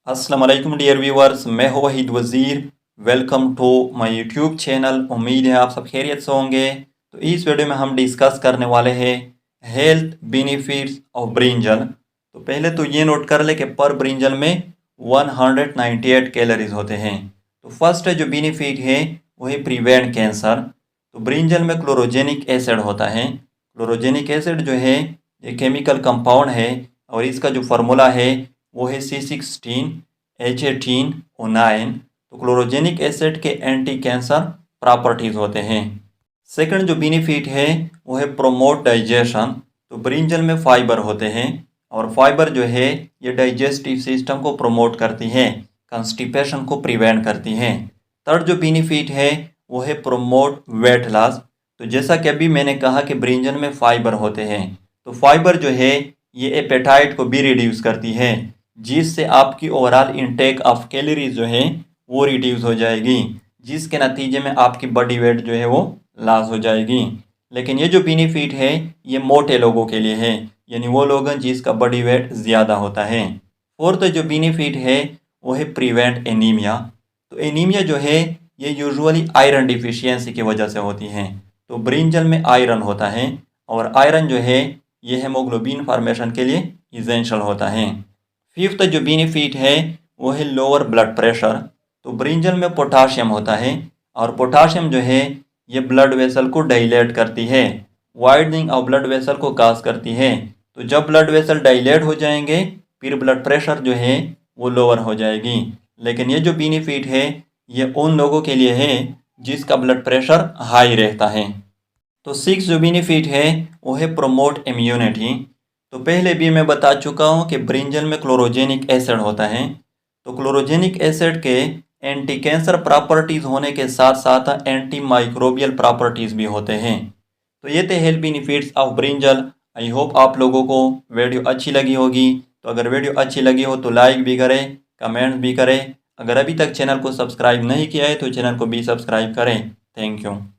अस्सलाम वालेकुम dear viewers, मैं हूं Waheed Wazir. Welcome to my YouTube channel. उम्मीद है आप सब खैरियत से होंगे। तो इस वीडियो में हम डिस्कस करने वाले हैं हेल्थ बेनिफिट्स ऑफ ब्रिंजल। तो पहले तो ये नोट कर ले कि पर ब्रिंजल में 198 कैलोरीज होते हैं। तो फर्स्ट जो बेनिफिट है वो है प्रिवेंट कैंसर। तो ब्रिंजल में क्लोरोजेनिक एसिड होता है। क्लोरोजेनिक एसिड जो है ये केमिकल कंपाउंड है और इसका जो फार्मूला है वो है C16H18O9। तो क्लोरोजेनिक एसिड के एंटी कैंसर प्रॉपर्टीज होते हैं। सेकंड जो बेनिफिट है वो है प्रोमोट डाइजेशन। तो ब्रिंजल में फाइबर होते हैं और फाइबर जो है ये डाइजेस्टिव सिस्टम को प्रमोट करती है, कंस्टिपेशन को प्रिवेंट करती है। थर्ड जो बेनिफिट है वो है प्रोमोट वेट लॉस। तो जैसा कि अभी मैंने कहा कि ब्रिंजल में फाइबर होते हैं, तो फाइबर जो है ये एपेटाइट को भी रिड्यूस करती है, जिससे आपकी ओवरऑल इनटेक ऑफ कैलोरीज जो है वो रिड्यूस हो जाएगी, जिसके नतीजे में आपकी बॉडी वेट जो है वो लॉस हो जाएगी। लेकिन ये जो बेनिफिट है ये मोटे लोगों के लिए है, यानी वो लोग हैं जिसका बॉडी वेट ज़्यादा होता है। फोर्थ जो बेनिफिट है वो है प्रिवेंट एनीमिया। तो एनीमिया जो है ये यूजुअली आयरन डिफिशियंसी की वजह से होती है। तो ब्रिंजल में आयरन होता है और आयरन जो है ये हेमोग्लोबिन फॉर्मेशन के लिए इसेंशियल होता है। फिफ्थ जो बेनिफिट है वो है लोअर ब्लड प्रेशर। तो ब्रिंजल में पोटाशियम होता है और पोटाशियम जो है ये ब्लड वेसल को डाइलेट करती है, वाइडनिंग ऑफ ब्लड वेसल को काज करती है। तो जब ब्लड वेसल डाइलेट हो जाएंगे फिर ब्लड प्रेशर जो है वो लोअर हो जाएगी। लेकिन ये जो बेनिफिट है ये उन लोगों के लिए है जिसका ब्लड प्रेशर हाई रहता है। तो सिक्स जो बेनिफिट है वो है प्रोमोट इम्यूनिटी। तो पहले भी मैं बता चुका हूँ कि ब्रिंजल में क्लोरोजेनिक एसिड होता है। तो क्लोरोजेनिक एसिड के एंटी कैंसर प्रॉपर्टीज़ होने के साथ साथ एंटी माइक्रोबियल प्रॉपर्टीज़ भी होते हैं। तो ये थे health benefits of brinjal. I hope आप लोगों को वीडियो अच्छी लगी होगी। तो अगर वीडियो अच्छी लगी हो तो लाइक भी करें, कमेंट्स भी करें। अगर अभी तक चैनल को सब्सक्राइब नहीं किया है तो चैनल को भी सब्सक्राइब करें। Thank you.